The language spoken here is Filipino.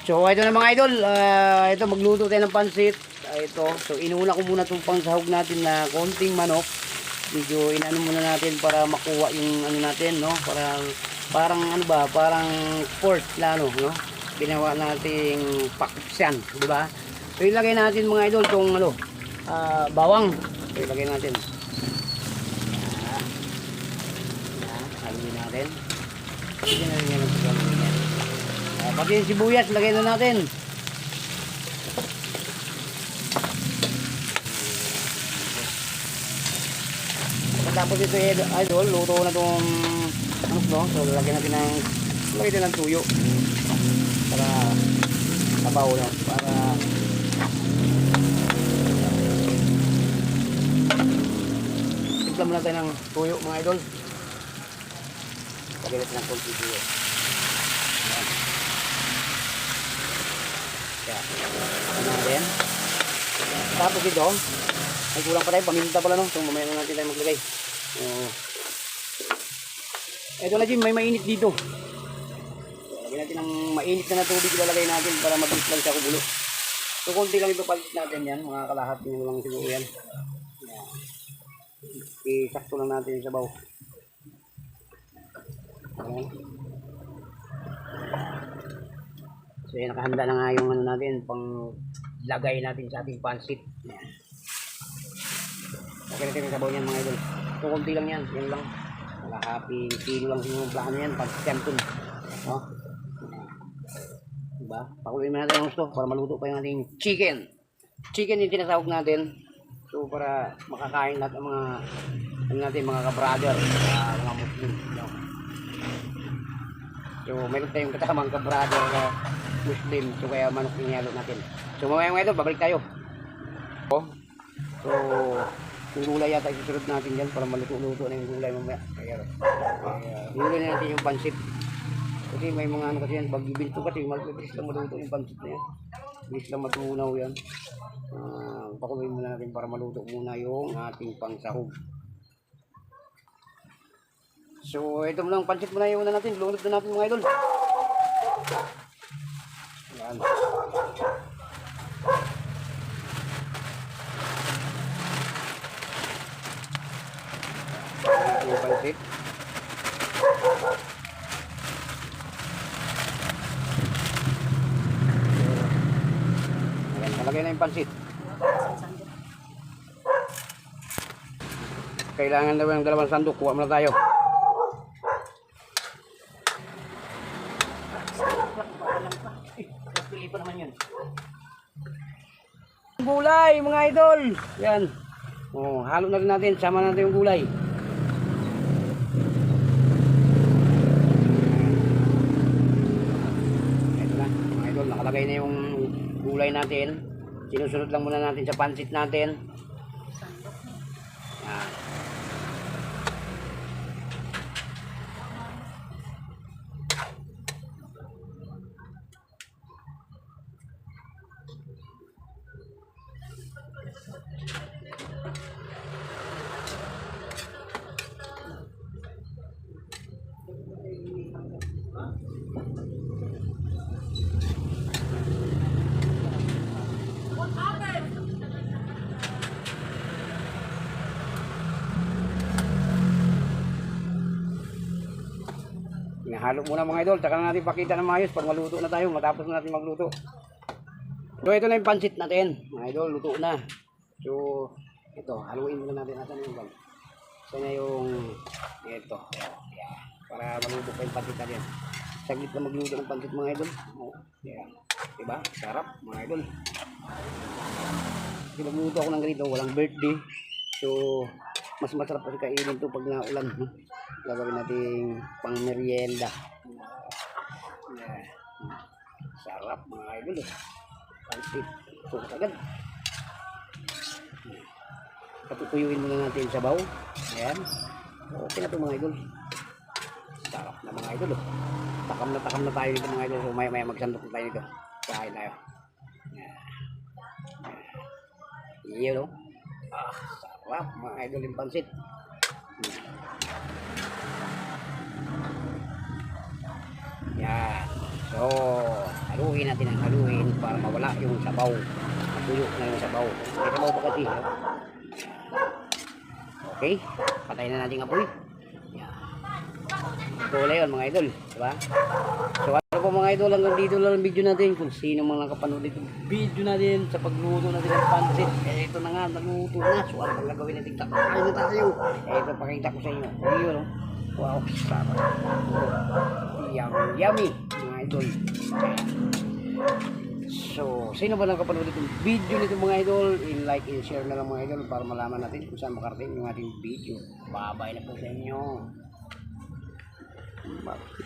So ito na mga idol, ito magluto tayo ng pansit. Ito, so inuna ko muna itong pangsahog natin na konting manok. Medyo inano muna natin para makuha yung ano natin, no? Parang ano ba, parang pork na ano, no? Ginawa nating pakisyan, di ba? So ilagay natin mga idol tong ano, bawang. So ilagay natin. Haluin natin. Hindi na rin yan ang pagkaluin yan. Pati yung sibuyas, lagay na natin. Tapos ito idol, luto na itong ano, no? So lagyan natin ng tuyo para sabaw, no? Para timpla muna tayo ng tuyo mga idol. Lagyan natin ng konti tuyo. Natin. Tapos ito, ay kulang pa tayo, paminta pala, no? So mamaya na natin tayo maglagay. Ito na Jim, may mainit dito. Lagyan natin ng mainit na tubig, ilalagay natin para mabilis lang siya kumulo. So konti lang ito palit natin yan, mga kalahati nyo lang siguro yan. Isakto lang natin yung sabaw. Ayan. So yan, nakahanda na nga yung ano natin, pang lagay natin sa ating pansit. Lagyan natin yung sabaw niyan mga idol. So konti lang yan, yan lang. Kalahati, kilo lang yung plano yan, pansit canton. No? Diba? Pakuluin mo natin yung gusto para maluto pa yung ating chicken. Chicken yung tinasawag natin. So para makakain lahat ng mga ano natin, mga ka-brother, mga Muslim. No? So meron tayong katamang ka-brother na Muslim, so kaya manok inihalo natin. So mamaya mga idol, babalik tayo. So yung gulay yata isusunod natin dyan para maluto-luto na yung gulay mamaya. Kaya gulay na natin yung pansit. Kasi may mga ano kasi yan, bag-ibinto kasi mabilis lang maluto yung pansit na yan. Bilis lang matunaw yan. Pakuluin muna natin para maluto muna yung ating pangsahog. So ito mo lang, pansit muna yung una natin. Lunod na natin mga idol. Yan. Yung pansit. Ayan, nalagay na yung pansit. Kailangan daw yung dalawang sandok. Kuha muna tayo. Pili pa naman yun. Gulay mga idol. Yan. Halo na rin natin. Sama natin yung gulay. Ito na mga idol. Nakalagay na yung gulay natin. Sinusunod lang muna natin sa pansit natin. Yan. Hinahalo muna mga idol, saka na natin pakita ng maayos pag maluto na tayo, matapos na natin magluto. So ito na yung pansit natin, mga idol, luto na. So ito, haluin muna natin natin yung bang. So na yung ito, para maluto pa yung pansit natin. Saglit na magluto ng pansit mga idol. Yeah. Diba? Sarap mga idol. Magluto ako ng ganito, walang birthday. So mas masarap kasi kainin to pag naulan. Gagawin natin pang merienda. Yeah. Sarap mga idol. Pansit. So agad. Patutuyuin muna natin sa sabaw. Ayan. Okay na ito mga idol. Sarap na mga idol. Takam na tayo dito mga idol. So maya magsandok na tayo dito. Kain tayo. Iyo no. Sarap mga idol yung pansit. Yan. So haluin natin ang haluin para mawala yung sabaw. Tuyo na yung sabaw. May sabaw pa kasi. Okay, patayin na natin ang apoy. Yan. Ito wala yun mga idol, diba? So ano po mga idol, hanggang dito lang ang video natin. Kung sino mang nakapanood dito video natin sa pagluto natin ng pansit. Kaya ito na nga, nagluto na. So ano pang gagawin natin? Kakain na tayo. Kaya ito pakita ko sa inyo. Ayun, no? Wow, sarap. Yummy mga idol. So, sino ba nakapanood itong video nito mga idol? I-like and share na lang mga idol para malaman natin kung saan makarating yung ating video. Bye-bye na po sa inyo. Bye.